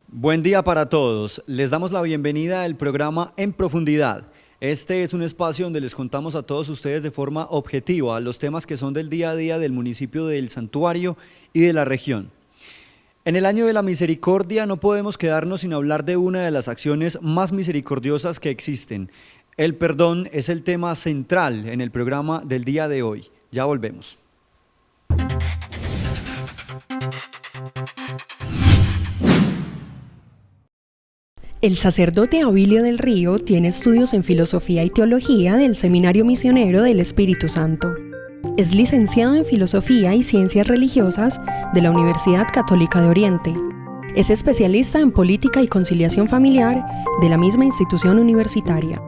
Buen día para todos. Les damos la bienvenida al programa En Profundidad. Este es un espacio donde les contamos a todos ustedes de forma objetiva los temas que son del día a día del municipio del Santuario y de la región. En el año de la misericordia no podemos quedarnos sin hablar de una de las acciones más misericordiosas que existen. El perdón es el tema central en el programa del día de hoy. Ya volvemos. El sacerdote Abilio del Río tiene estudios en Filosofía y Teología del Seminario Misionero del Espíritu Santo. Es licenciado en Filosofía y Ciencias Religiosas de la Universidad Católica de Oriente. Es especialista en Política y Conciliación Familiar de la misma institución universitaria.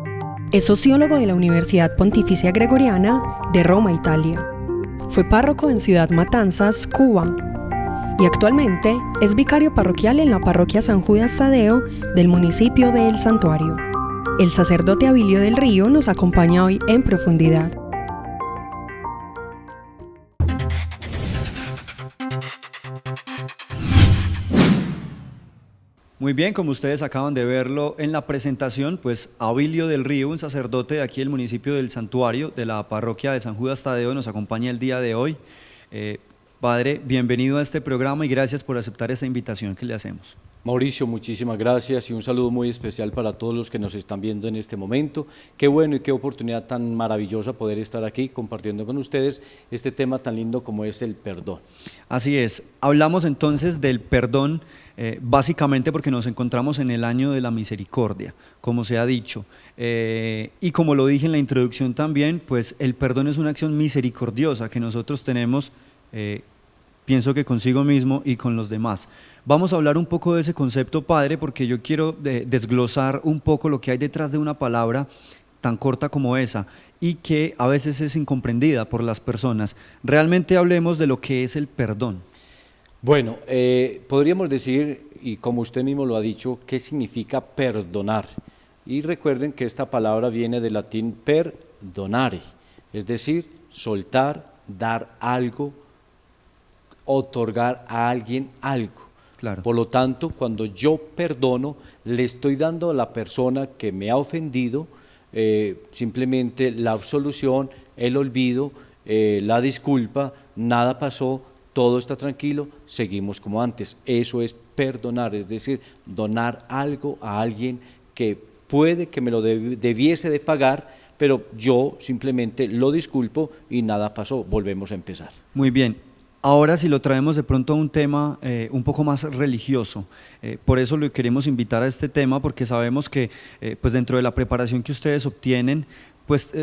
Es sociólogo de la Universidad Pontificia Gregoriana de Roma, Italia. Fue párroco en Ciudad Matanzas, Cuba. Y actualmente es vicario parroquial en la parroquia San Judas Tadeo del municipio de El Santuario. El sacerdote Abilio del Río nos acompaña hoy en Profundidad. Muy bien, como ustedes acaban de verlo en la presentación, pues Abilio del Río, un sacerdote de aquí del municipio del Santuario, de la parroquia de San Judas Tadeo, nos acompaña el día de hoy. Padre, bienvenido a este programa y gracias por aceptar esta invitación que le hacemos. Mauricio, muchísimas gracias y un saludo muy especial para todos los que nos están viendo en este momento. Qué bueno y qué oportunidad tan maravillosa poder estar aquí compartiendo con ustedes este tema tan lindo como es el perdón. Así es, hablamos entonces del perdón básicamente porque nos encontramos en el año de la misericordia, como se ha dicho. Y como lo dije en la introducción también, pues el perdón es una acción misericordiosa que nosotros tenemos pienso que consigo mismo y con los demás. Vamos a hablar un poco de ese concepto, Padre, porque yo quiero desglosar un poco lo que hay detrás de una palabra tan corta como esa y que a veces es incomprendida por las personas. Realmente hablemos de lo que es el perdón. Bueno, podríamos decir, y como usted mismo lo ha dicho, ¿qué significa perdonar? Y recuerden que esta palabra viene del latín perdonare, es decir, soltar, dar algo, otorgar a alguien algo. Claro. Por lo tanto, cuando yo perdono, le estoy dando a la persona que me ha ofendido simplemente la absolución, el olvido, la disculpa, nada pasó, todo está tranquilo, seguimos como antes. Eso es perdonar, es decir, donar algo a alguien que puede que me lo debiese de pagar, pero yo simplemente lo disculpo y nada pasó, volvemos a empezar. Muy bien. Ahora si lo traemos de pronto a un tema un poco más religioso, por eso lo queremos invitar a este tema porque sabemos que pues dentro de la preparación que ustedes obtienen, pues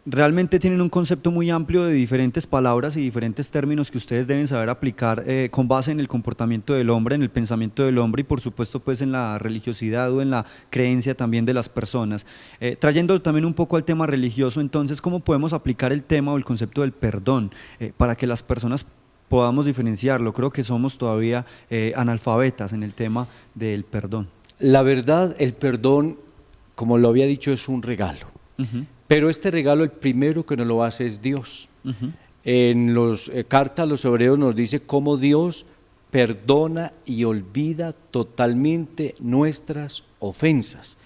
realmente tienen un concepto muy amplio de diferentes palabras y diferentes términos que ustedes deben saber aplicar con base en el comportamiento del hombre, en el pensamiento del hombre y por supuesto pues en la religiosidad o en la creencia también de las personas. Trayendo también un poco al tema religioso, entonces, ¿cómo podemos aplicar el tema o el concepto del perdón para que las personas podamos diferenciarlo? Creo que somos todavía analfabetas en el tema del perdón. La verdad, el perdón, como lo había dicho, es un regalo. Pero este regalo, el primero que nos lo hace es Dios. En los carta a los hebreos nos dice cómo Dios perdona y olvida totalmente nuestras ofensas.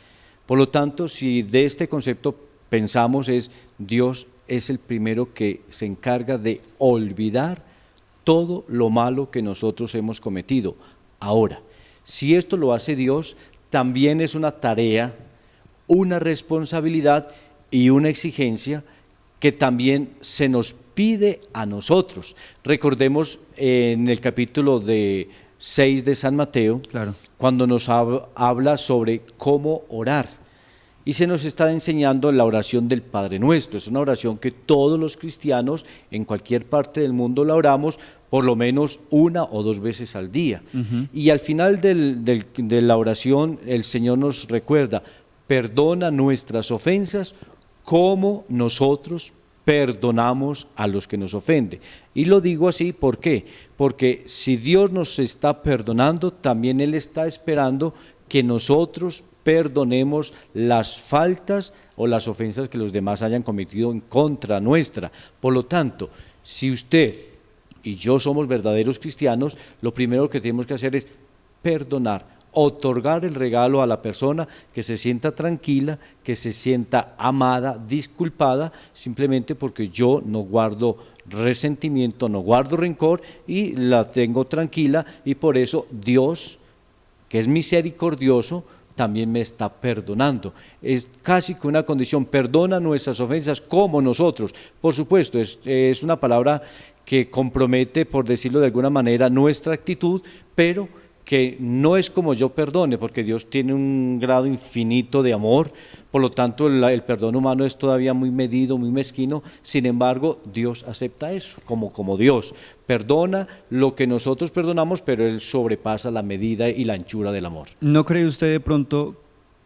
Por lo tanto, si de este concepto pensamos, Dios es el primero que se encarga de olvidar todo lo malo que nosotros hemos cometido. Ahora, si esto lo hace Dios, también es una tarea, una responsabilidad y una exigencia que también se nos pide a nosotros. Recordemos en el capítulo 6 de San Mateo, claro, cuando nos habla sobre cómo orar. Y se nos está enseñando la oración del Padre Nuestro. Es una oración que todos los cristianos en cualquier parte del mundo la oramos por lo menos 1 o 2 veces al día. Y al final de la oración el Señor nos recuerda, perdona nuestras ofensas como nosotros perdonamos a los que nos ofenden. Y lo digo así, ¿por qué? Porque si Dios nos está perdonando, también Él está esperando que nosotros perdonemos las faltas o las ofensas que los demás hayan cometido en contra nuestra. Por lo tanto, si usted y yo somos verdaderos cristianos, lo primero que tenemos que hacer es perdonar, otorgar el regalo a la persona, que se sienta tranquila, que se sienta amada, disculpada, simplemente porque yo no guardo resentimiento, no guardo rencor y la tengo tranquila, y por eso Dios, que es misericordioso, también me está perdonando. Es casi que una condición, perdona nuestras ofensas como nosotros. Por supuesto, es una palabra que compromete, por decirlo de alguna manera, nuestra actitud, pero que no es como yo perdone, porque Dios tiene un grado infinito de amor, por lo tanto el perdón humano es todavía muy medido, muy mezquino. Sin embargo, Dios acepta eso, como Dios perdona lo que nosotros perdonamos, pero Él sobrepasa la medida y la anchura del amor. ¿No cree usted de pronto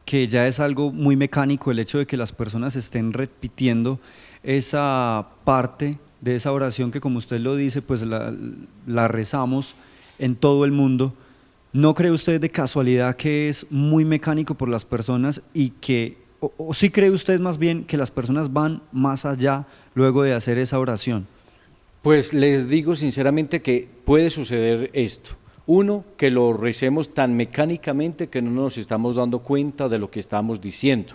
que ya es algo muy mecánico el hecho de que las personas estén repitiendo esa parte de esa oración que, como usted lo dice, pues la rezamos en todo el mundo? ¿No cree usted de casualidad que es muy mecánico por las personas y que, o sí cree usted más bien que las personas van más allá luego de hacer esa oración? Pues les digo sinceramente que puede suceder esto. Uno, que lo recemos tan mecánicamente que no nos estamos dando cuenta de lo que estamos diciendo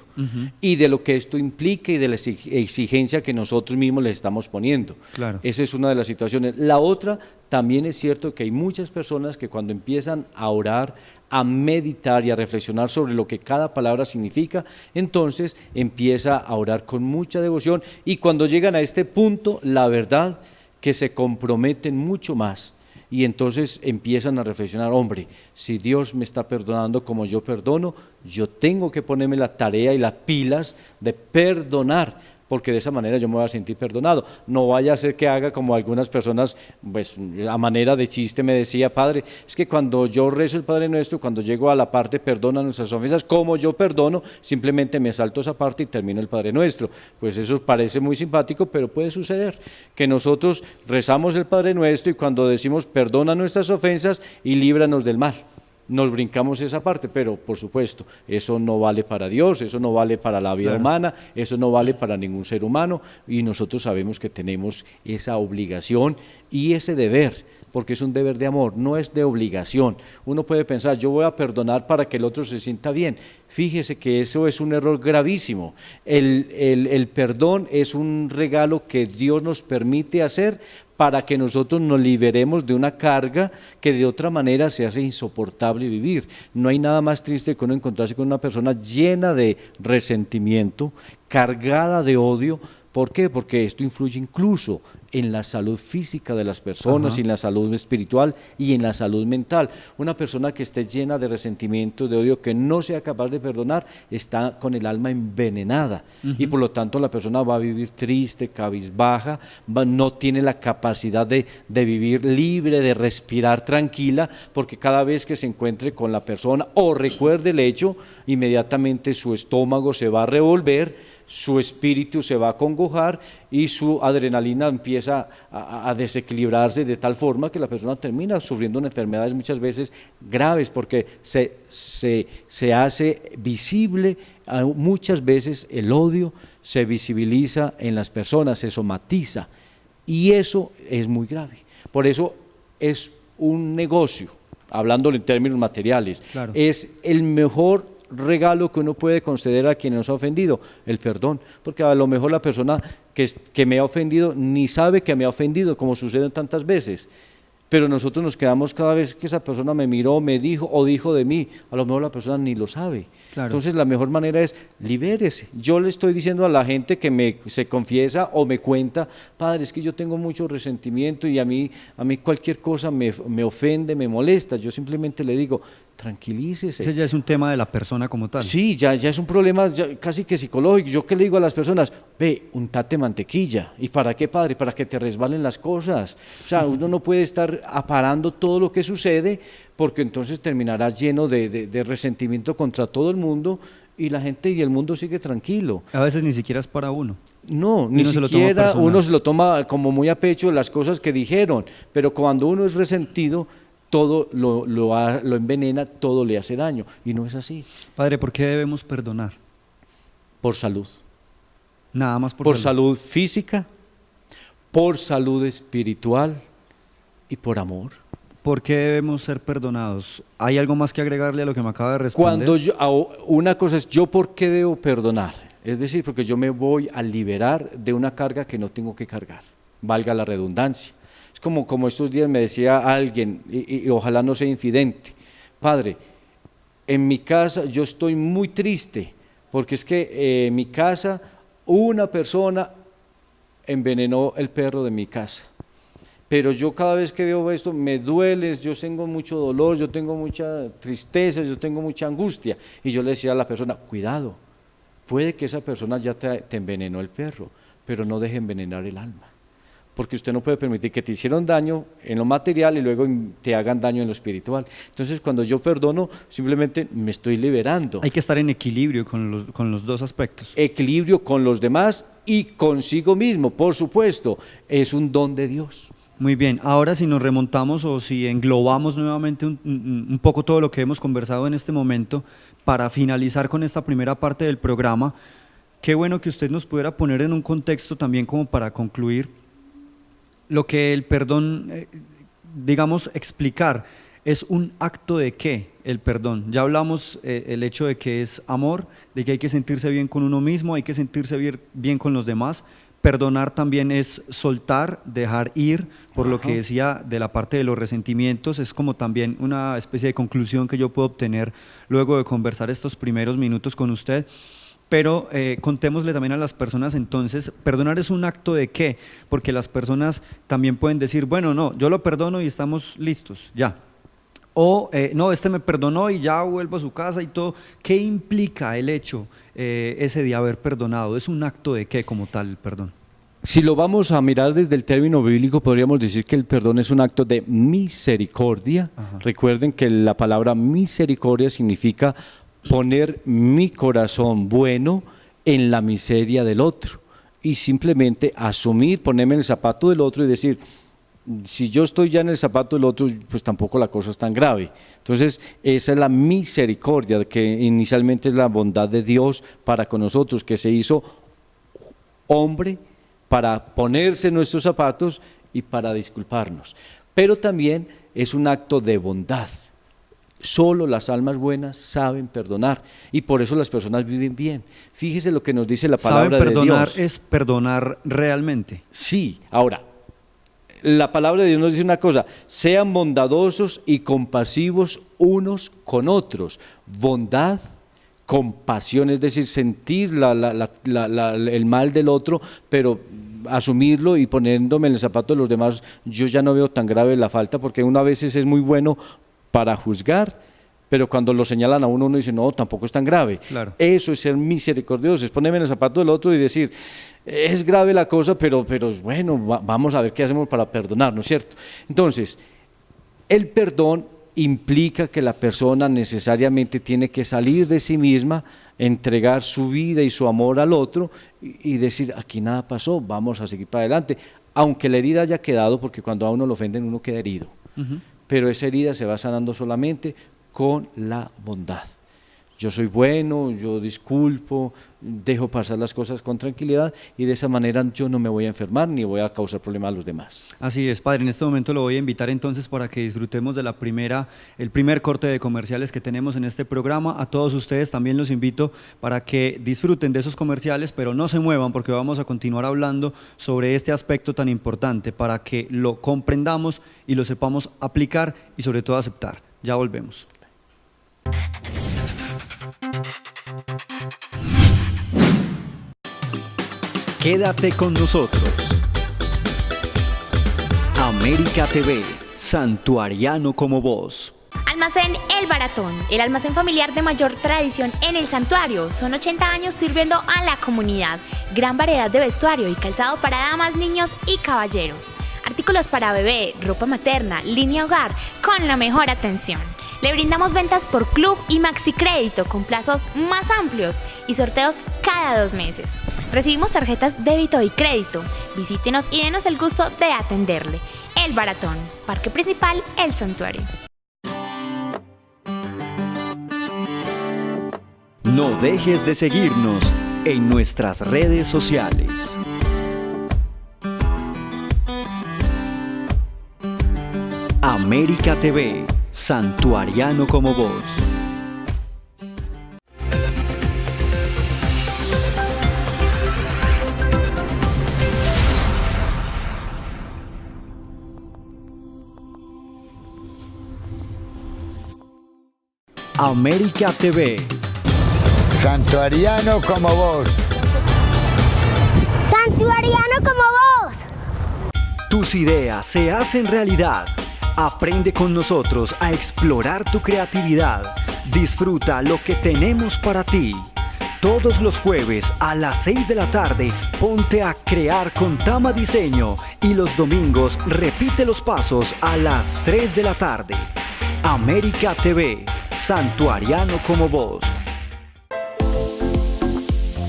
y de lo que esto implica y de la exigencia que nosotros mismos le estamos poniendo. Claro. Esa es una de las situaciones. La otra, también es cierto que hay muchas personas que cuando empiezan a orar, a meditar y a reflexionar sobre lo que cada palabra significa, entonces empieza a orar con mucha devoción, y cuando llegan a este punto, la verdad que se comprometen mucho más. Y entonces empiezan a reflexionar, hombre, si Dios me está perdonando como yo perdono, yo tengo que ponerme la tarea y las pilas de perdonar, porque de esa manera yo me voy a sentir perdonado. No vaya a ser que haga como algunas personas, pues a manera de chiste me decía, padre, es que cuando yo rezo el Padre Nuestro, cuando llego a la parte perdona nuestras ofensas, como yo perdono, simplemente me salto esa parte y termino el Padre Nuestro. Pues eso parece muy simpático, pero puede suceder que nosotros rezamos el Padre Nuestro y cuando decimos perdona nuestras ofensas y líbranos del mal, nos brincamos esa parte, pero por supuesto, eso no vale para Dios, eso no vale para la vida humana, eso no vale para ningún ser humano, y nosotros sabemos que tenemos esa obligación y ese deber, porque es un deber de amor, no es de obligación. Uno puede pensar, yo voy a perdonar para que el otro se sienta bien. Fíjese que eso es un error gravísimo. El perdón es un regalo que Dios nos permite hacer para que nosotros nos liberemos de una carga que de otra manera se hace insoportable vivir. No hay nada más triste que uno encontrarse con una persona llena de resentimiento, cargada de odio. ¿Por qué? Porque esto influye incluso en la salud física de las personas, en la salud espiritual y en la salud mental. Una persona que esté llena de resentimiento, de odio, que no sea capaz de perdonar, está con el alma envenenada, y por lo tanto la persona va a vivir triste, cabizbaja, no tiene la capacidad de vivir libre, de respirar tranquila, porque cada vez que se encuentre con la persona o recuerde el hecho, inmediatamente su estómago se va a revolver, su espíritu se va a congojar y su adrenalina empieza a desequilibrarse de tal forma que la persona termina sufriendo enfermedades muchas veces graves, porque se hace visible muchas veces el odio, se visibiliza en las personas, se somatiza, y eso es muy grave. Por eso es un negocio, hablándolo en términos materiales, claro. Es el mejor regalo que uno puede conceder a quien nos ha ofendido, el perdón, porque a lo mejor la persona que me ha ofendido ni sabe que me ha ofendido, como sucede tantas veces, pero nosotros nos quedamos cada vez que esa persona me miró, me dijo o dijo de mí, a lo mejor la persona ni lo sabe. Claro. Entonces la mejor manera es libérese. Yo le estoy diciendo a la gente que se confiesa o me cuenta, padre, es que yo tengo mucho resentimiento y a mí cualquier cosa me ofende, me molesta. Yo simplemente le digo, tranquilícese. Ese ya es un tema de la persona como tal. Sí, ya es un problema casi que psicológico. Yo que le digo a las personas, ve, untate mantequilla. ¿Y para qué, padre? Para que te resbalen las cosas. O sea, uno no puede estar aparando todo lo que sucede, porque entonces terminará lleno de resentimiento contra todo el mundo, y la gente y el mundo sigue tranquilo. A veces ni siquiera es para uno. No, ni siquiera uno se lo toma como muy a pecho las cosas que dijeron, pero cuando uno es resentido, todo lo envenena, todo le hace daño. Y no es así. Padre, ¿por qué debemos perdonar? Por salud. Nada más Por salud física, por salud espiritual y por amor. ¿Por qué debemos ser perdonados? ¿Hay algo más que agregarle a lo que me acaba de responder? Una cosa es, ¿yo por qué debo perdonar? Es decir, porque yo me voy a liberar de una carga que no tengo que cargar, valga la redundancia. Es como estos días me decía alguien, y ojalá no sea infidente: Padre, en mi casa yo estoy muy triste, porque es que en mi casa una persona envenenó el perro de mi casa. Pero yo cada vez que veo esto me duele, yo tengo mucho dolor, yo tengo mucha tristeza, yo tengo mucha angustia. Y yo le decía a la persona: cuidado, puede que esa persona ya te envenenó el perro, pero no deje envenenar el alma. Porque usted no puede permitir que te hicieron daño en lo material y luego te hagan daño en lo espiritual. Entonces, cuando yo perdono, simplemente me estoy liberando. Hay que estar en equilibrio con los dos aspectos. Equilibrio con los demás y consigo mismo, por supuesto. Es un don de Dios. Muy bien, ahora si nos remontamos o si englobamos nuevamente un poco todo lo que hemos conversado en este momento, para finalizar con esta primera parte del programa, qué bueno que usted nos pudiera poner en un contexto también como para concluir lo que el perdón, digamos, explicar. ¿Es un acto de qué el perdón? Ya hablamos el hecho de que es amor, de que hay que sentirse bien con uno mismo, hay que sentirse bien con los demás. Perdonar también es soltar, dejar ir, por lo que decía de la parte de los resentimientos. Es como también una especie de conclusión que yo puedo obtener luego de conversar estos primeros minutos con usted. Pero contémosle también a las personas entonces, ¿perdonar es un acto de qué? Porque las personas también pueden decir, bueno, no, yo lo perdono y estamos listos, ya. O no, este me perdonó y ya vuelvo a su casa y todo. ¿Qué implica el hecho ese de haber perdonado? ¿Es un acto de qué como tal el perdón? Si lo vamos a mirar desde el término bíblico, podríamos decir que el perdón es un acto de misericordia. Ajá. Recuerden que la palabra misericordia significa poner mi corazón bueno en la miseria del otro y simplemente asumir, ponerme en el zapato del otro y decir, si yo estoy ya en el zapato del otro, pues tampoco la cosa es tan grave. Entonces, esa es la misericordia, que inicialmente es la bondad de Dios para con nosotros, que se hizo hombre para ponerse en nuestros zapatos y para disculparnos. Pero también es un acto de bondad. Solo las almas buenas saben perdonar y por eso las personas viven bien. Fíjese lo que nos dice la palabra de Dios. ¿Saben perdonar es perdonar realmente? Sí, ahora, la palabra de Dios nos dice una cosa: sean bondadosos y compasivos unos con otros. Bondad, compasión, es decir, sentir el mal del otro, pero asumirlo y poniéndome en el zapato de los demás, yo ya no veo tan grave la falta, porque uno a veces es muy bueno para juzgar, pero cuando lo señalan a uno dice, no, tampoco es tan grave. Claro. Eso es ser misericordioso, es ponerme en el zapato del otro y decir, es grave la cosa, pero bueno, vamos a ver qué hacemos para perdonar, ¿no es cierto? Entonces, el perdón implica que la persona necesariamente tiene que salir de sí misma, entregar su vida y su amor al otro y decir, aquí nada pasó, vamos a seguir para adelante, aunque la herida haya quedado, porque cuando a uno lo ofenden uno queda herido. Pero esa herida se va sanando solamente con la bondad. Yo soy bueno, yo disculpo, dejo pasar las cosas con tranquilidad y de esa manera yo no me voy a enfermar ni voy a causar problemas a los demás. Así es, padre. En este momento lo voy a invitar entonces para que disfrutemos de el primer corte de comerciales que tenemos en este programa. A todos ustedes también los invito para que disfruten de esos comerciales, pero no se muevan porque vamos a continuar hablando sobre este aspecto tan importante para que lo comprendamos y lo sepamos aplicar y sobre todo aceptar. Ya volvemos. Quédate con nosotros. América TV, santuariano como vos. Almacén El Baratón, el almacén familiar de mayor tradición en el santuario. Son 80 años sirviendo a la comunidad. Gran variedad de vestuario y calzado para damas, niños y caballeros. Artículos para bebé, ropa materna, línea hogar, con la mejor atención. Le brindamos ventas por club y maxi crédito con plazos más amplios y sorteos cada 2 meses. Recibimos tarjetas débito y crédito. Visítenos y denos el gusto de atenderle. El Baratón, Parque Principal, El Santuario. No dejes de seguirnos en nuestras redes sociales. América TV, Santuariano como vos. América TV. Santuariano como vos. Santuariano como vos. Tus ideas se hacen realidad. Aprende con nosotros a explorar tu creatividad. Disfruta lo que tenemos para ti. Todos los jueves a las 6 de la tarde, ponte a crear con Tama Diseño y los domingos repite los pasos a las 3 de la tarde. América TV, Santuariano como vos.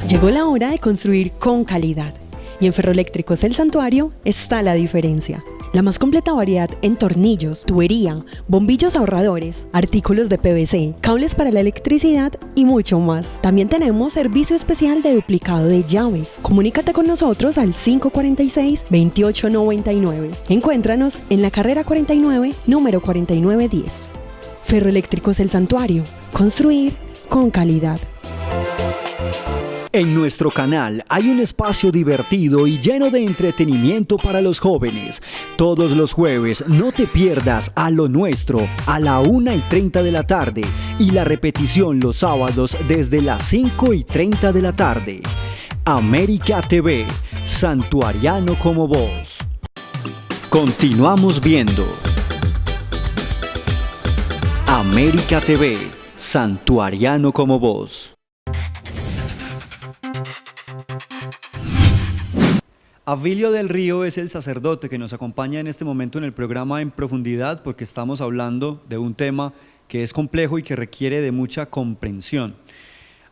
Llegó la hora de construir con calidad. Y en Ferroeléctricos El Santuario está la diferencia. La más completa variedad en tornillos, tubería, bombillos ahorradores, artículos de PVC, cables para la electricidad y mucho más. También tenemos servicio especial de duplicado de llaves. Comunícate con nosotros al 546-2899. Encuéntranos en la carrera 49, número 4910. Ferroeléctricos El Santuario. Construir con calidad. En nuestro canal hay un espacio divertido y lleno de entretenimiento para los jóvenes. Todos los jueves no te pierdas A lo Nuestro a la 1:30 de la tarde y la repetición los sábados desde las 5:30 de la tarde. América TV, Santuariano como vos. Continuamos viendo. América TV, Santuariano como vos. Abilio del Río es el sacerdote que nos acompaña en este momento en el programa En Profundidad, porque estamos hablando de un tema que es complejo y que requiere de mucha comprensión.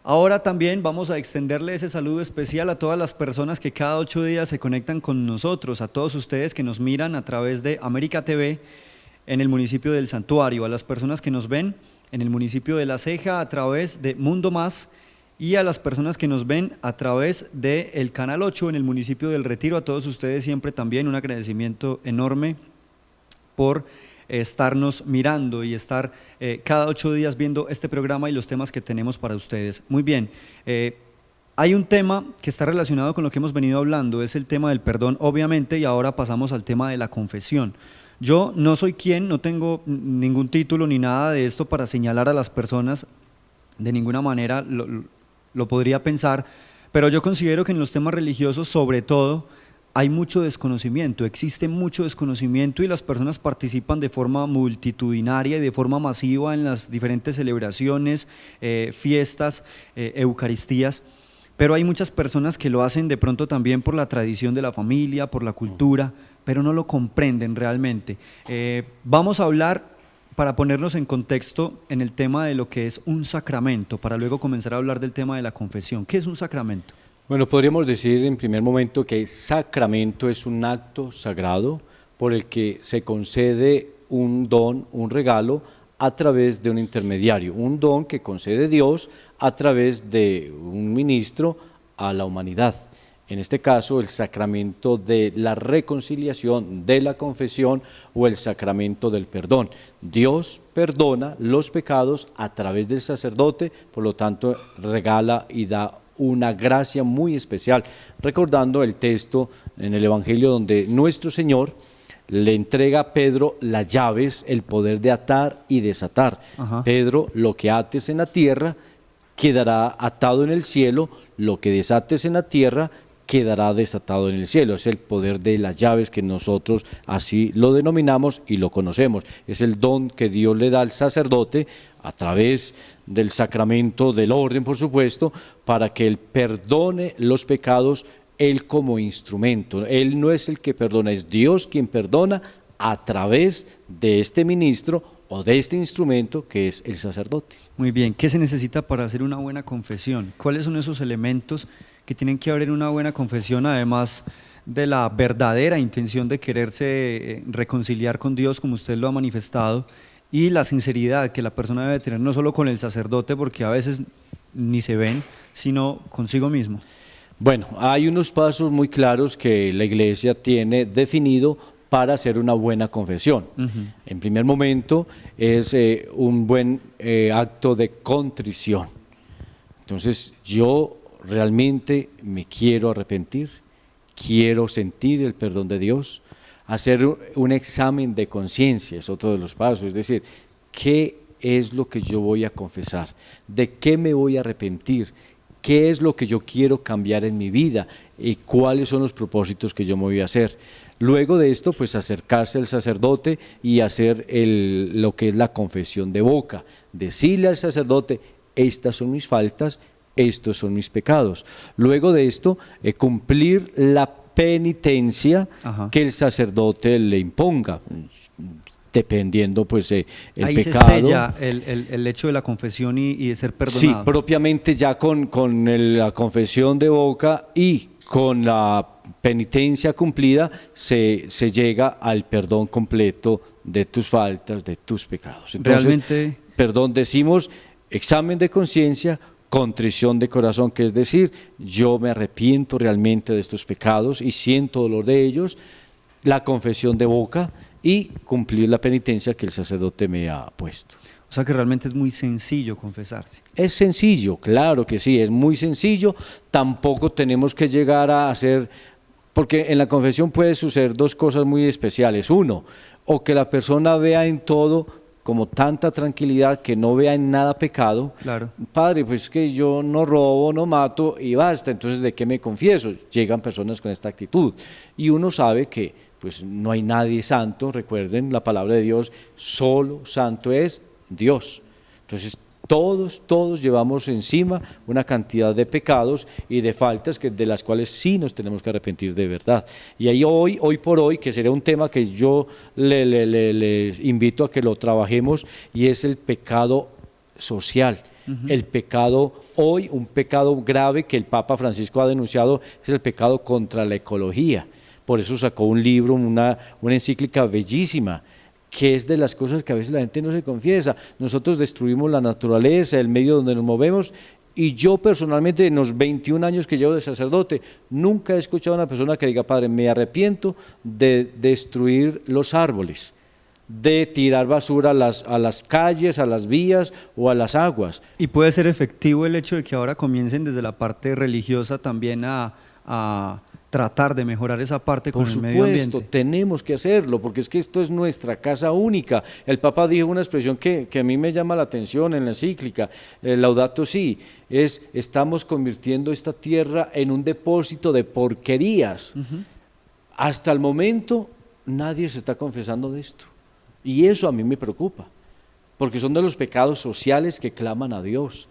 Ahora también vamos a extenderle ese saludo especial a todas las personas que cada 8 días se conectan con nosotros, a todos ustedes que nos miran a través de América TV en el municipio del Santuario, a las personas que nos ven en el municipio de La Ceja a través de Mundo Más, y a las personas que nos ven a través del Canal 8 en el municipio del Retiro. A todos ustedes siempre también un agradecimiento enorme por estarnos mirando y estar cada 8 días viendo este programa y los temas que tenemos para ustedes. Muy bien, hay un tema que está relacionado con lo que hemos venido hablando, es el tema del perdón, obviamente, y ahora pasamos al tema de la confesión. Yo no soy quien, no tengo ningún título ni nada de esto para señalar a las personas, de ninguna manera lo podría pensar, pero yo considero que en los temas religiosos, sobre todo, hay mucho desconocimiento, existe mucho desconocimiento y las personas participan de forma multitudinaria y de forma masiva en las diferentes celebraciones, fiestas, eucaristías, pero hay muchas personas que lo hacen de pronto también por la tradición de la familia, por la cultura, pero no lo comprenden realmente. Vamos a hablar, para ponernos en contexto, en el tema de lo que es un sacramento, para luego comenzar a hablar del tema de la confesión. ¿Qué es un sacramento? Bueno, podríamos decir en primer momento que sacramento es un acto sagrado por el que se concede un don, un regalo, a través de un intermediario, un don que concede Dios a través de un ministro a la humanidad. En este caso, el sacramento de la reconciliación, de la confesión o el sacramento del perdón. Dios perdona los pecados a través del sacerdote, por lo tanto regala y da una gracia muy especial, recordando el texto en el Evangelio donde nuestro Señor le entrega a Pedro las llaves, el poder de atar y desatar. Ajá. Pedro, lo que ates en la tierra quedará atado en el cielo, lo que desates en la tierra quedará desatado en el cielo. Es el poder de las llaves que nosotros así lo denominamos y lo conocemos. Es el don que Dios le da al sacerdote a través del sacramento del orden, por supuesto, para que él perdone los pecados, él como instrumento. Él no es el que perdona, es Dios quien perdona a través de este ministro o de este instrumento que es el sacerdote. Muy bien, ¿qué se necesita para hacer una buena confesión? ¿Cuáles son esos elementos que tienen que haber en una buena confesión, además de la verdadera intención de quererse reconciliar con Dios, como usted lo ha manifestado, y la sinceridad que la persona debe tener no solo con el sacerdote, porque a veces ni se ven, sino consigo mismo. Bueno, hay unos pasos muy claros que la Iglesia tiene definido para hacer una buena confesión. En primer momento es un buen acto de contrición. Entonces yo realmente me quiero arrepentir, quiero sentir el perdón de Dios, hacer un examen de conciencia es otro de los pasos, es decir, ¿qué es lo que yo voy a confesar? ¿De qué me voy a arrepentir? ¿Qué es lo que yo quiero cambiar en mi vida? ¿Y cuáles son los propósitos que yo me voy a hacer? Luego de esto, pues acercarse al sacerdote y hacer lo que es la confesión de boca, decirle al sacerdote, estas son mis faltas, estos son mis pecados. Luego de esto, cumplir la penitencia que el sacerdote le imponga, dependiendo pues el ahí pecado. Ahí se sella el hecho de la confesión y de ser perdonado. Sí, propiamente ya con la confesión de boca y con la penitencia cumplida se llega al perdón completo de tus faltas, de tus pecados. Entonces, realmente, perdón, decimos examen de conciencia, contrición de corazón, que es decir, yo me arrepiento realmente de estos pecados y siento dolor de ellos, la confesión de boca y cumplir la penitencia que el sacerdote me ha puesto. O sea que realmente es muy sencillo confesarse. Es sencillo, claro que sí, es muy sencillo, tampoco tenemos que llegar a hacer, porque en la confesión puede suceder dos cosas muy especiales. Uno, o que la persona vea en todo como tanta tranquilidad que no vea en nada pecado. Claro. Padre, pues que yo no robo, no mato y basta, entonces ¿de qué me confieso? Llegan personas con esta actitud y uno sabe que pues no hay nadie santo, recuerden la palabra de Dios, solo santo es Dios. Entonces todos llevamos encima una cantidad de pecados y de faltas de las cuales sí nos tenemos que arrepentir de verdad. Y ahí hoy por hoy, que sería un tema que yo le invito a que lo trabajemos, y es el pecado social. El pecado hoy, un pecado grave que el Papa Francisco ha denunciado, es el pecado contra la ecología. Por eso sacó un libro, una encíclica bellísima, que es de las cosas que a veces la gente no se confiesa. Nosotros destruimos la naturaleza, el medio donde nos movemos, y yo personalmente en los 21 años que llevo de sacerdote, nunca he escuchado a una persona que diga, padre, me arrepiento de destruir los árboles, de tirar basura a las calles, a las vías o a las aguas. Y puede ser efectivo el hecho de que ahora comiencen desde la parte religiosa también a tratar de mejorar esa parte con el medio ambiente. Por supuesto, tenemos que hacerlo, porque es que esto es nuestra casa única. El Papa dijo una expresión que a mí me llama la atención en la encíclica, Laudato Si, estamos convirtiendo esta tierra en un depósito de porquerías. Hasta el momento nadie se está confesando de esto, y eso a mí me preocupa, porque son de los pecados sociales que claman a Dios.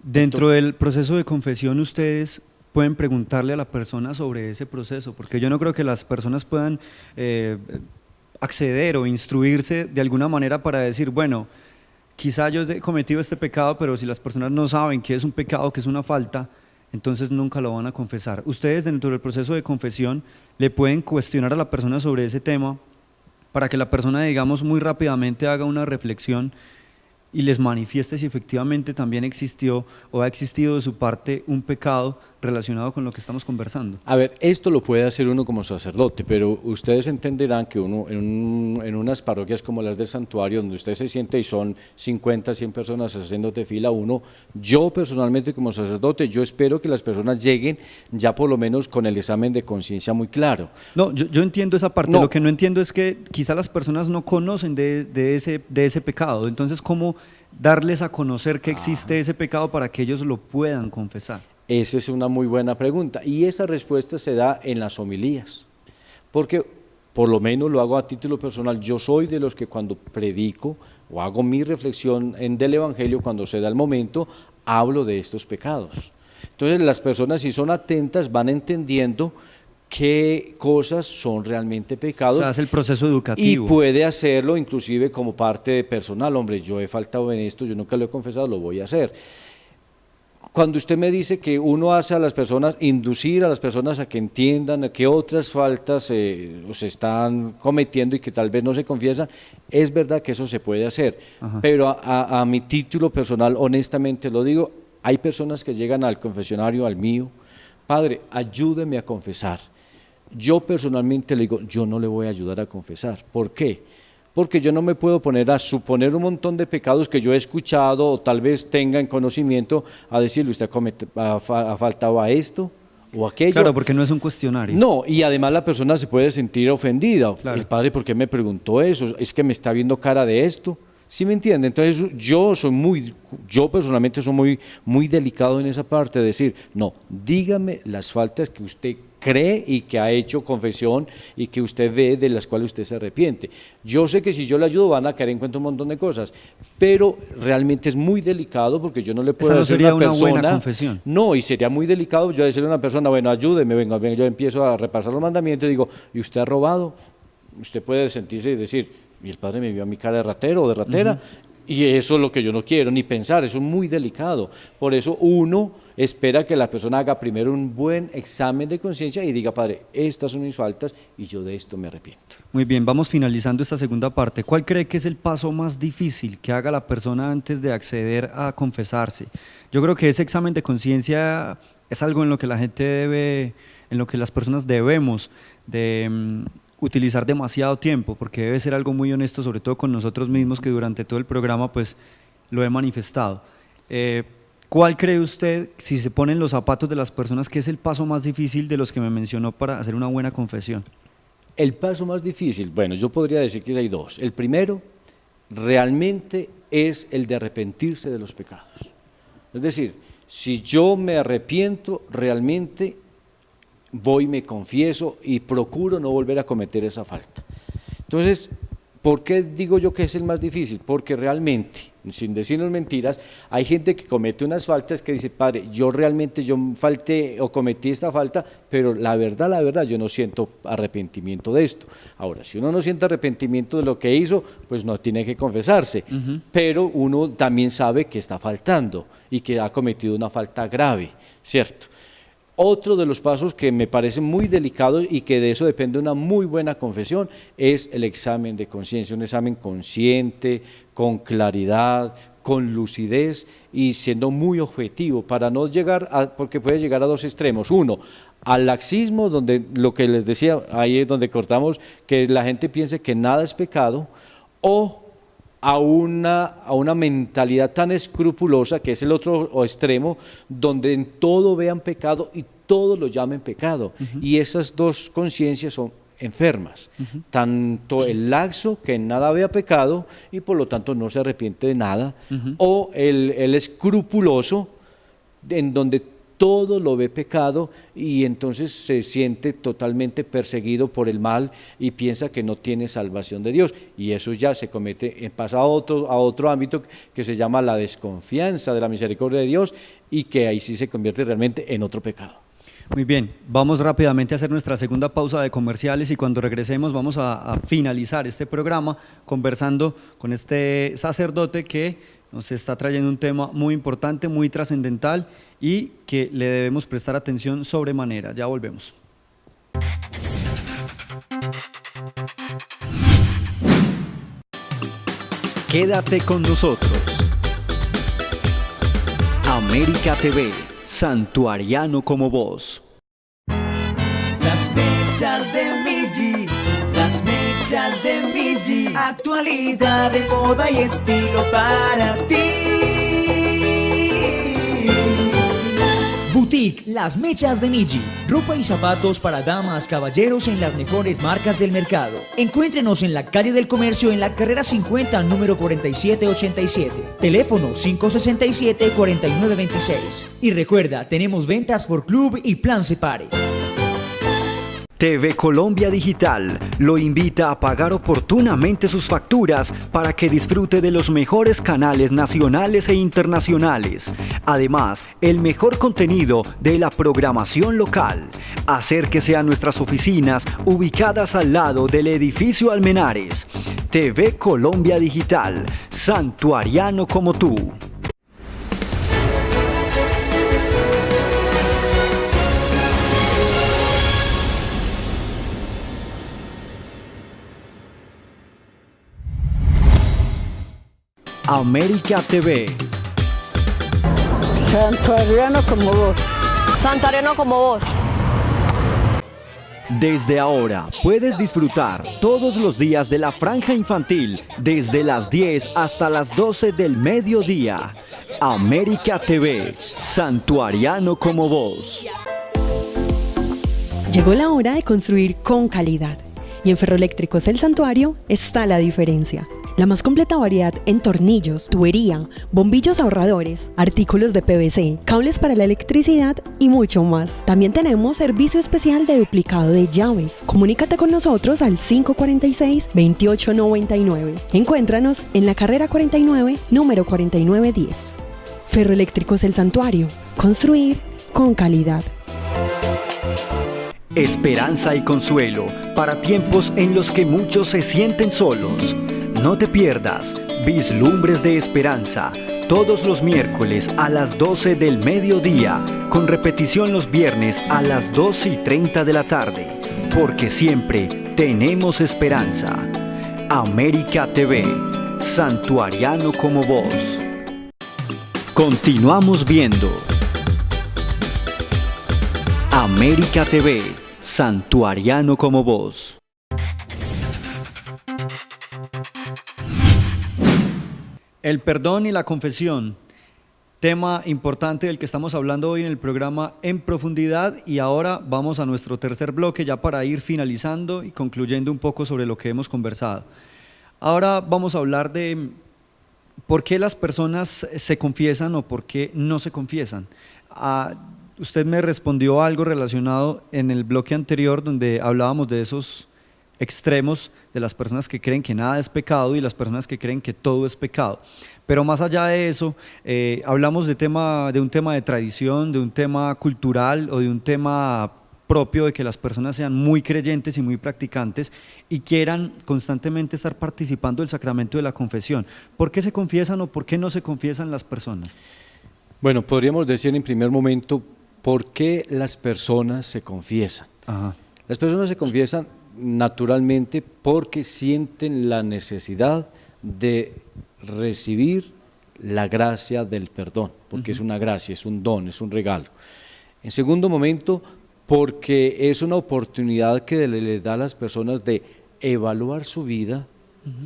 Dentro del proceso de confesión, ustedes pueden preguntarle a la persona sobre ese proceso, porque yo no creo que las personas puedan acceder o instruirse de alguna manera para decir, bueno, quizá yo he cometido este pecado, pero si las personas no saben que es un pecado, que es una falta, entonces nunca lo van a confesar. Ustedes dentro del proceso de confesión le pueden cuestionar a la persona sobre ese tema para que la persona, digamos, muy rápidamente haga una reflexión y les manifieste si efectivamente también existió o ha existido de su parte un pecado relacionado con lo que estamos conversando. A ver, esto lo puede hacer uno como sacerdote, pero ustedes entenderán que uno en unas parroquias como las del santuario, donde usted se siente y son 50, 100 personas haciéndote fila, yo personalmente como sacerdote, yo espero que las personas lleguen ya por lo menos con el examen de conciencia muy claro. No, yo entiendo esa parte, lo que no entiendo es que quizá las personas no conocen de ese pecado, entonces ¿cómo darles a conocer que existe ese pecado para que ellos lo puedan confesar? Esa es una muy buena pregunta, y esa respuesta se da en las homilías, porque por lo menos lo hago a título personal. Yo soy de los que cuando predico o hago mi reflexión del Evangelio, cuando se da el momento, hablo de estos pecados. Entonces las personas, si son atentas, van entendiendo qué cosas son realmente pecados. O sea, es el proceso educativo. Y puede hacerlo inclusive como parte personal. Hombre, yo he faltado en esto, yo nunca lo he confesado, lo voy a hacer. Cuando usted me dice que uno hace a las personas, inducir a las personas a que entiendan que otras faltas se están cometiendo y que tal vez no se confiesan, es verdad que eso se puede hacer, pero a mi título personal, honestamente lo digo, hay personas que llegan al confesionario, al mío, padre, ayúdeme a confesar. Yo personalmente le digo, yo no le voy a ayudar a confesar. ¿Por qué? Porque yo no me puedo poner a suponer un montón de pecados que yo he escuchado o tal vez tenga en conocimiento a decirle, usted ha faltado a esto o aquello. Claro, porque no es un cuestionario. No, y además la persona se puede sentir ofendida. Claro. El padre, ¿por qué me preguntó eso? Es que me está viendo cara de esto. ¿Sí me entiende? Entonces yo personalmente soy muy delicado en esa parte de decir, no, dígame las faltas que usted cree y que ha hecho confesión y que usted ve de las cuales usted se arrepiente. Yo sé que si yo le ayudo van a caer en cuenta un montón de cosas, pero realmente es muy delicado porque yo no le puedo decir a una persona… Sería una buena confesión. No, y sería muy delicado yo decirle a una persona, bueno, ayúdeme, venga, yo empiezo a repasar los mandamientos y digo, ¿y usted ha robado? Usted puede sentirse y decir… Y el padre me vio a mi cara de ratero o de ratera, y eso es lo que yo no quiero, ni pensar, eso es muy delicado. Por eso uno espera que la persona haga primero un buen examen de conciencia y diga, padre, estas son mis faltas y yo de esto me arrepiento. Muy bien, vamos finalizando esta segunda parte. ¿Cuál cree que es el paso más difícil que haga la persona antes de acceder a confesarse? Yo creo que ese examen de conciencia es algo en lo que la gente debe, en lo que las personas debemos de utilizar demasiado tiempo, porque debe ser algo muy honesto, sobre todo con nosotros mismos, que durante todo el programa pues lo he manifestado. ¿Cuál cree usted, si se ponen los zapatos de las personas, que es el paso más difícil de los que me mencionó para hacer una buena confesión? El paso más difícil, bueno, yo podría decir que hay dos. El primero realmente es el de arrepentirse de los pecados. Es decir, si yo me arrepiento realmente, voy, me confieso y procuro no volver a cometer esa falta. Entonces, ¿por qué digo yo que es el más difícil? Porque realmente, sin decirnos mentiras, hay gente que comete unas faltas que dice, padre, yo falté o cometí esta falta, pero la verdad, yo no siento arrepentimiento de esto. Ahora, si uno no siente arrepentimiento de lo que hizo, pues no tiene que confesarse, pero uno también sabe que está faltando y que ha cometido una falta grave, ¿cierto? Otro de los pasos que me parece muy delicado y que de eso depende una muy buena confesión es el examen de conciencia, un examen consciente, con claridad, con lucidez y siendo muy objetivo para no llegar porque puede llegar a dos extremos. Uno, al laxismo, donde lo que les decía, ahí es donde cortamos, que la gente piense que nada es pecado, o a una mentalidad tan escrupulosa, que es el otro extremo, donde en todo vean pecado y todo lo llamen pecado. Y esas dos conciencias son enfermas. Tanto el laxo, que en nada vea pecado y por lo tanto no se arrepiente de nada, o el escrupuloso, en donde todo lo ve pecado y entonces se siente totalmente perseguido por el mal y piensa que no tiene salvación de Dios, y eso ya se comete, pasa a otro ámbito que se llama la desconfianza de la misericordia de Dios, y que ahí sí se convierte realmente en otro pecado. Muy bien, vamos rápidamente a hacer nuestra segunda pausa de comerciales y cuando regresemos vamos a finalizar este programa conversando con este sacerdote que nos está trayendo un tema muy importante, muy trascendental y que le debemos prestar atención sobremanera. Ya volvemos. Quédate con nosotros. América TV, santuariano como vos. Las mechas de Migi, las mechas de Migi, actualidad de moda y estilo para ti. Boutique Las Mechas de Migi, ropa y zapatos para damas, caballeros en las mejores marcas del mercado. Encuéntrenos en la calle del Comercio en la carrera 50, número 4787, teléfono 567-4926. Y recuerda, tenemos ventas por club y plan separe. TV Colombia Digital lo invita a pagar oportunamente sus facturas para que disfrute de los mejores canales nacionales e internacionales. Además, el mejor contenido de la programación local. Acérquese a nuestras oficinas ubicadas al lado del edificio Almenares. TV Colombia Digital, santuariano como tú. América TV. Santuariano como vos. Santuariano como vos. Desde ahora puedes disfrutar todos los días de la franja infantil desde las 10 hasta las 12 del mediodía. América TV, Santuariano como vos. Llegó la hora de construir con calidad. Y en Ferroeléctricos El Santuario está la diferencia. La más completa variedad en tornillos, tubería, bombillos ahorradores, artículos de PVC, cables para la electricidad y mucho más. También tenemos servicio especial de duplicado de llaves. Comunícate con nosotros al 546-2899. Encuéntranos en la carrera 49, número 4910. Ferroeléctricos El Santuario. Construir con calidad. Esperanza y consuelo para tiempos en los que muchos se sienten solos. No te pierdas Vislumbres de Esperanza todos los miércoles a las 12 del mediodía, con repetición los viernes a las 2:30 de la tarde, porque siempre tenemos esperanza. América TV, Santuariano como vos. Continuamos viendo América TV, Santuariano como vos. El perdón y la confesión, tema importante del que estamos hablando hoy en el programa en profundidad, y ahora vamos a nuestro tercer bloque ya para ir finalizando y concluyendo un poco sobre lo que hemos conversado. Ahora vamos a hablar de por qué las personas se confiesan o por qué no se confiesan. Usted me respondió algo relacionado en el bloque anterior donde hablábamos de esos extremos de las personas que creen que nada es pecado y las personas que creen que todo es pecado. Pero más allá de eso, hablamos de un tema de tradición, de un tema cultural o de un tema propio de que las personas sean muy creyentes y muy practicantes y quieran constantemente estar participando del sacramento de la confesión. ¿Por qué se confiesan o por qué no se confiesan las personas? Bueno, podríamos decir en primer momento, ¿por qué las personas se confiesan? Ajá. Las personas se confiesan naturalmente porque sienten la necesidad de recibir la gracia del perdón, porque es una gracia, es un don, es un regalo. En segundo momento, porque es una oportunidad que le da a las personas de evaluar su vida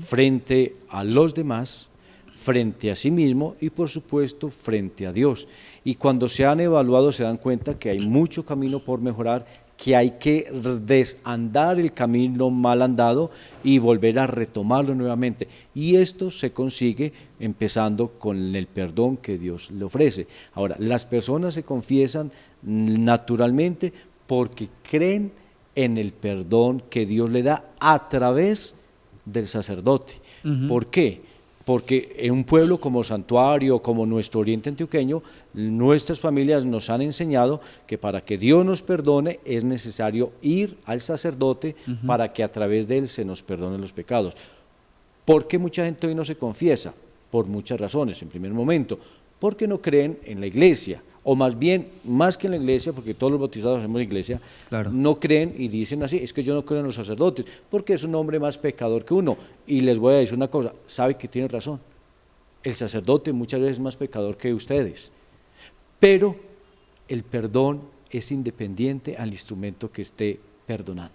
frente a los demás, frente a sí mismo y por supuesto frente a Dios. Y cuando se han evaluado se dan cuenta que hay mucho camino por mejorar, que hay que desandar el camino mal andado y volver a retomarlo nuevamente. Y esto se consigue empezando con el perdón que Dios le ofrece. Ahora, las personas se confiesan naturalmente porque creen en el perdón que Dios le da a través del sacerdote. ¿Por qué? Porque en un pueblo como Santuario, como nuestro Oriente Antioqueño, nuestras familias nos han enseñado que para que Dios nos perdone es necesario ir al sacerdote para que a través de él se nos perdonen los pecados. ¿Por qué mucha gente hoy no se confiesa? Por muchas razones. En primer momento, porque no creen en la iglesia, o más bien, más que en la iglesia, porque todos los bautizados hacemos iglesia, claro, no creen y dicen así, es que yo no creo en los sacerdotes, porque es un hombre más pecador que uno. Y les voy a decir una cosa, sabe que tiene razón, el sacerdote muchas veces es más pecador que ustedes, pero el perdón es independiente al instrumento que esté perdonando.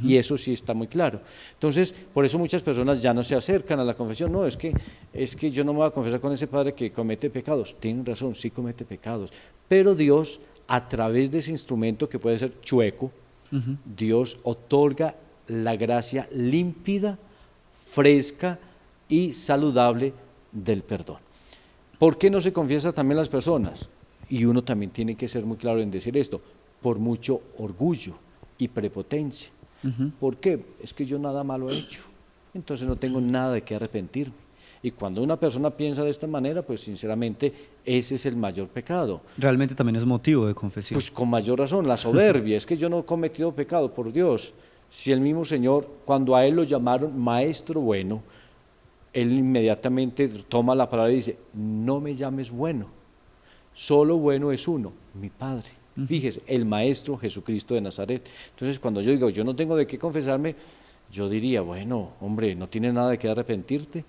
Y eso sí está muy claro. Entonces, por eso muchas personas ya no se acercan a la confesión. No, es que yo no me voy a confesar con ese padre que comete pecados. Tienen razón, sí comete pecados. Pero Dios, a través de ese instrumento que puede ser chueco, Dios otorga la gracia límpida, fresca y saludable del perdón. ¿Por qué no se confiesa también las personas? Y uno también tiene que ser muy claro en decir esto, por mucho orgullo y prepotencia. ¿Por qué? Es que yo nada malo he hecho, entonces no tengo nada de qué arrepentirme. Y cuando una persona piensa de esta manera, pues sinceramente ese es el mayor pecado. Realmente también es motivo de confesión. Pues con mayor razón, la soberbia, es que yo no he cometido pecado, por Dios. Si el mismo Señor, cuando a él lo llamaron maestro bueno, él inmediatamente toma la palabra y dice, no me llames bueno, solo bueno es uno, mi Padre. Fíjese, el Maestro Jesucristo de Nazaret. Entonces, cuando yo digo, yo no tengo de qué confesarme, yo diría, bueno, hombre, no tienes nada de qué arrepentirte.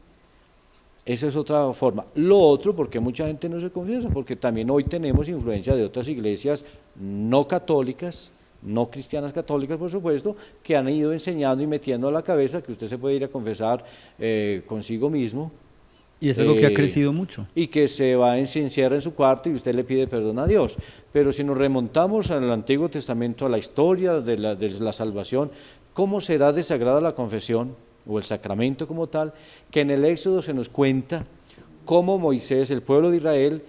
Esa es otra forma. Lo otro, porque mucha gente no se confiesa, porque también hoy tenemos influencia de otras iglesias no católicas, no cristianas católicas, por supuesto, que han ido enseñando y metiendo a la cabeza que usted se puede ir a confesar consigo mismo. Y eso es lo que ha crecido mucho. Y que se encierra en su cuarto y usted le pide perdón a Dios. Pero si nos remontamos al Antiguo Testamento, a la historia de la salvación, ¿cómo será de sagrada la confesión o el sacramento como tal? Que en el Éxodo se nos cuenta cómo Moisés, el pueblo de Israel,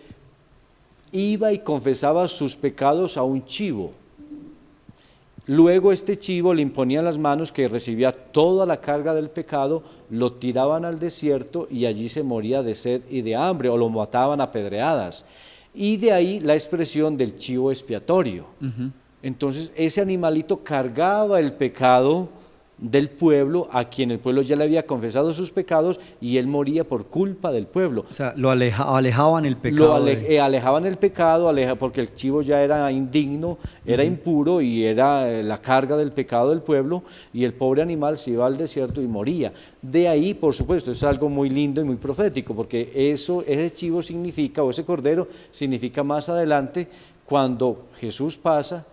iba y confesaba sus pecados a un chivo. Luego este chivo le imponía las manos, que recibía toda la carga del pecado, lo tiraban al desierto y allí se moría de sed y de hambre, o lo mataban a pedreadas. Y de ahí la expresión del chivo expiatorio. Entonces ese animalito cargaba el pecado del pueblo, a quien el pueblo ya le había confesado sus pecados, y él moría por culpa del pueblo. O sea, lo alejaban el pecado. Alejaban el pecado, porque el chivo ya era indigno, era impuro y era la carga del pecado del pueblo, y el pobre animal se iba al desierto y moría. De ahí, por supuesto, es algo muy lindo y muy profético, porque ese chivo significa, o ese cordero significa más adelante, cuando Jesús pasa,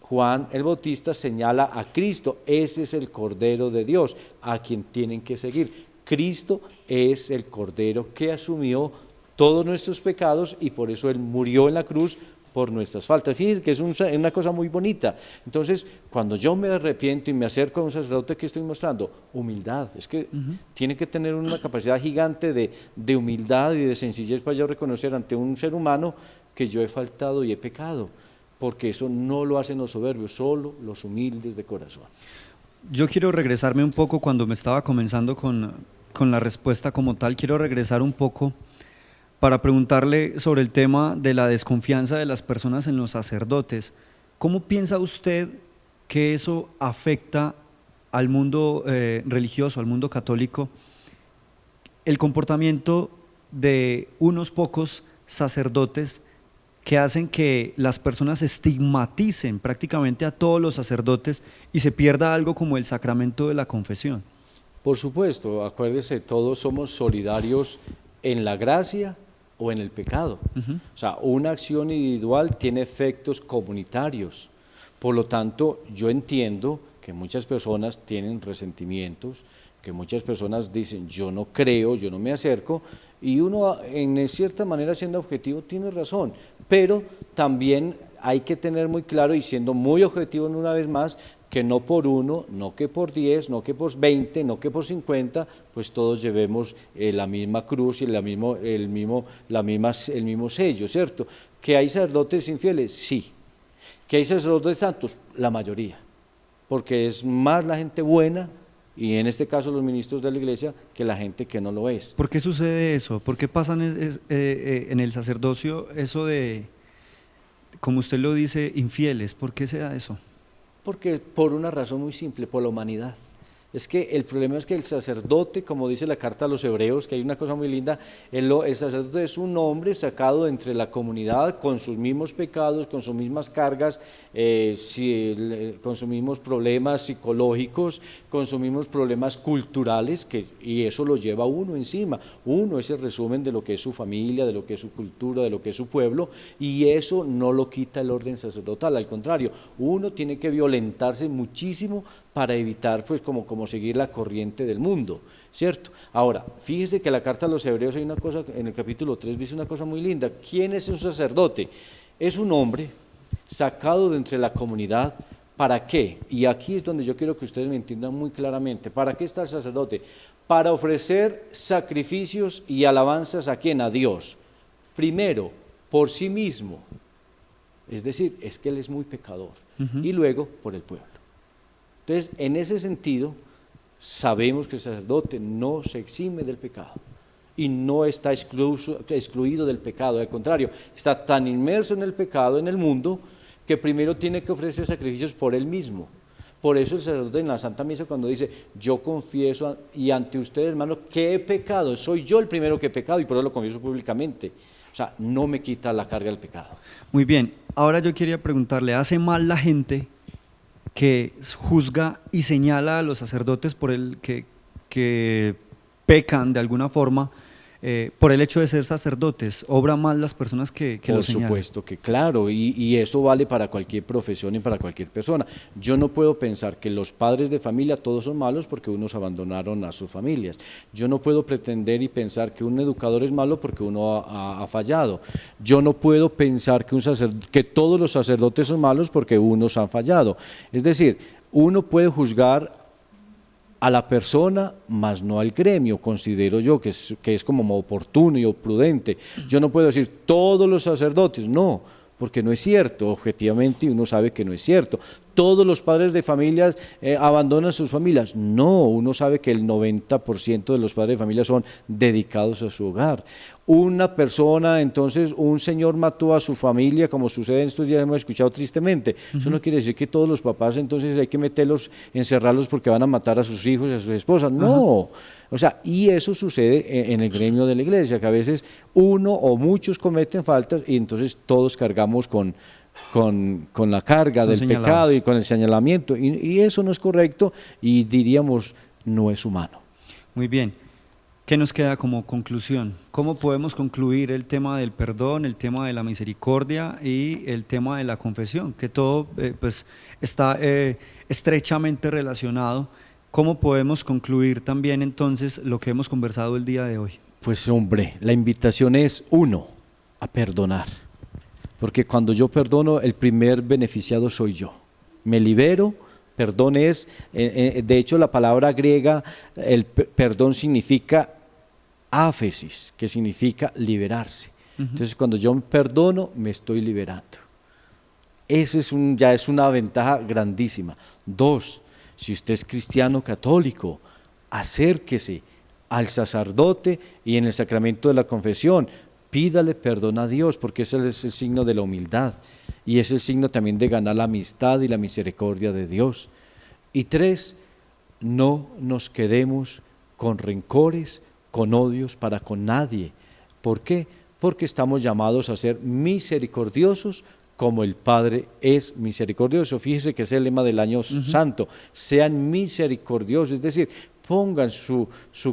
Juan el Bautista señala a Cristo, ese es el Cordero de Dios, a quien tienen que seguir. Cristo es el Cordero que asumió todos nuestros pecados y por eso Él murió en la cruz por nuestras faltas. Fíjense que es una cosa muy bonita. Entonces, cuando yo me arrepiento y me acerco a un sacerdote, ¿qué estoy mostrando? Humildad. Es que tiene que tener una capacidad gigante de humildad y de sencillez para yo reconocer ante un ser humano que yo he faltado y he pecado. Porque eso no lo hacen los soberbios, solo los humildes de corazón. Yo quiero regresarme un poco cuando me estaba comenzando con la respuesta como tal, quiero regresar un poco para preguntarle sobre el tema de la desconfianza de las personas en los sacerdotes. ¿Cómo piensa usted que eso afecta al mundo religioso, al mundo católico, el comportamiento de unos pocos sacerdotes que hacen que las personas estigmaticen prácticamente a todos los sacerdotes y se pierda algo como el sacramento de la confesión? Por supuesto, acuérdese, todos somos solidarios en la gracia o en el pecado. O sea, una acción individual tiene efectos comunitarios. Por lo tanto, yo entiendo que muchas personas tienen resentimientos, que muchas personas dicen, yo no creo, yo no me acerco, y uno en cierta manera, siendo objetivo, tiene razón, pero también hay que tener muy claro, y siendo muy objetivo una vez más, que no por uno, no que por 10, no que por 20, no que por 50, pues todos llevemos la misma cruz y el mismo sello, ¿cierto? ¿Que hay sacerdotes infieles? Sí. ¿Que hay sacerdotes santos? La mayoría, porque es más la gente buena, y en este caso los ministros de la iglesia, que la gente que no lo es. ¿Por qué sucede eso? ¿Por qué pasan en el sacerdocio eso de, como usted lo dice, infieles? ¿Por qué se da eso? Porque por una razón muy simple, por la humanidad. Es que el problema es que el sacerdote, como dice la carta a los hebreos, que hay una cosa muy linda, el sacerdote es un hombre sacado entre la comunidad con sus mismos pecados, con sus mismas cargas, con sus mismos problemas psicológicos, con sus mismos problemas culturales, y eso lo lleva uno encima. Uno es el resumen de lo que es su familia, de lo que es su cultura, de lo que es su pueblo, y eso no lo quita el orden sacerdotal, al contrario, uno tiene que violentarse muchísimo para evitar, pues, como seguir la corriente del mundo, ¿cierto? Ahora, fíjese que la carta a los hebreos hay una cosa, en el capítulo 3 dice una cosa muy linda. ¿Quién es un sacerdote? Es un hombre sacado de entre la comunidad. ¿Para qué? Y aquí es donde yo quiero que ustedes me entiendan muy claramente. ¿Para qué está el sacerdote? Para ofrecer sacrificios y alabanzas ¿a quién? A Dios. Primero, por sí mismo. Es decir, es que él es muy pecador. Y luego, por el pueblo. Entonces, en ese sentido, sabemos que el sacerdote no se exime del pecado y no está excluido del pecado, al contrario, está tan inmerso en el pecado, en el mundo, que primero tiene que ofrecer sacrificios por él mismo. Por eso el sacerdote en la Santa Misa, cuando dice, yo confieso y ante ustedes, hermanos, que he pecado, soy yo el primero que he pecado y por eso lo confieso públicamente. O sea, no me quita la carga del pecado. Muy bien, ahora yo quería preguntarle, ¿hace mal la gente que juzga y señala a los sacerdotes por el que pecan de alguna forma, por el hecho de ser sacerdotes, obra mal las personas que lo Por señalan. supuesto que claro, y eso vale para cualquier profesión y para cualquier persona. Yo no puedo pensar que los padres de familia todos son malos porque unos abandonaron a sus familias. Yo no puedo pretender y pensar que un educador es malo porque uno ha fallado. Yo no puedo pensar que todos los sacerdotes son malos porque unos han fallado. Es decir, uno puede juzgar a la persona, mas no al gremio, considero yo que es como oportuno y prudente. Yo no puedo decir todos los sacerdotes, no, porque no es cierto, objetivamente uno sabe que no es cierto. Todos los padres de familias abandonan sus familias, no, uno sabe que el 90% de los padres de familia son dedicados a su hogar. Una persona, entonces, un señor mató a su familia, como sucede en estos días, hemos escuchado tristemente. Eso no quiere decir que todos los papás, entonces, hay que meterlos, encerrarlos porque van a matar a sus hijos y a sus esposas. No, o sea, y eso sucede en el gremio de la iglesia, que a veces uno o muchos cometen faltas y entonces todos cargamos con la carga Son del señalados. pecado y con el señalamiento, y eso no es correcto y diríamos no es humano. Muy bien. ¿Qué nos queda como conclusión? ¿Cómo podemos concluir el tema del perdón, el tema de la misericordia y el tema de la confesión? Que todo pues está estrechamente relacionado. ¿Cómo podemos concluir también entonces lo que hemos conversado el día de hoy? Pues hombre, la invitación es uno, a perdonar, porque cuando yo perdono el primer beneficiado soy yo, me libero. Perdón es, de hecho la palabra griega, perdón significa áfesis, que significa liberarse. Entonces cuando yo perdono, me estoy liberando. Eso ya es una ventaja grandísima. 2, si usted es cristiano católico, acérquese al sacerdote y en el sacramento de la confesión, pídale perdón a Dios, porque ese es el signo de la humildad y es el signo también de ganar la amistad y la misericordia de Dios. Y 3, no nos quedemos con rencores, con odios para con nadie. ¿Por qué? Porque estamos llamados a ser misericordiosos como el Padre es misericordioso. Fíjese que es el lema del año santo, sean misericordiosos, es decir, pongan su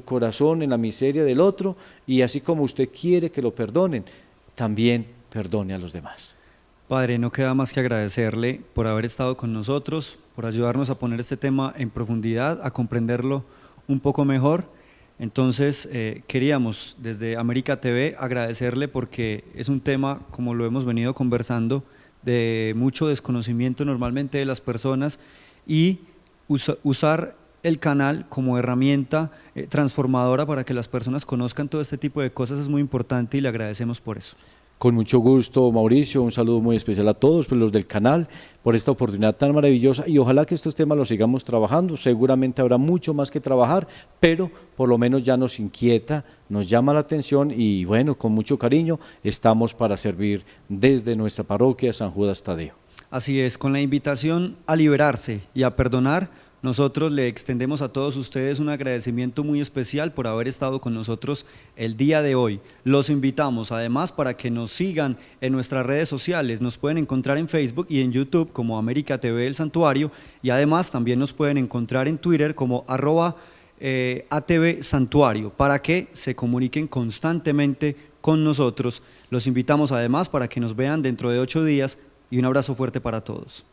corazón en la miseria del otro y así como usted quiere que lo perdonen, también perdone a los demás. Padre, no queda más que agradecerle por haber estado con nosotros, por ayudarnos a poner este tema en profundidad, a comprenderlo un poco mejor. Entonces, queríamos desde América TV agradecerle porque es un tema, como lo hemos venido conversando, de mucho desconocimiento normalmente de las personas y usar el canal como herramienta transformadora para que las personas conozcan todo este tipo de cosas es muy importante y le agradecemos por eso. Con mucho gusto, Mauricio, un saludo muy especial a todos, pues los del canal, por esta oportunidad tan maravillosa y ojalá que estos temas los sigamos trabajando, seguramente habrá mucho más que trabajar, pero por lo menos ya nos inquieta, nos llama la atención y bueno, con mucho cariño estamos para servir desde nuestra parroquia San Judas Tadeo. Así es, con la invitación a liberarse y a perdonar, nosotros le extendemos a todos ustedes un agradecimiento muy especial por haber estado con nosotros el día de hoy. Los invitamos además para que nos sigan en nuestras redes sociales. Nos pueden encontrar en Facebook y en YouTube como América TV El Santuario y además también nos pueden encontrar en Twitter como @ATV Santuario para que se comuniquen constantemente con nosotros. Los invitamos además para que nos vean dentro de 8 días y un abrazo fuerte para todos.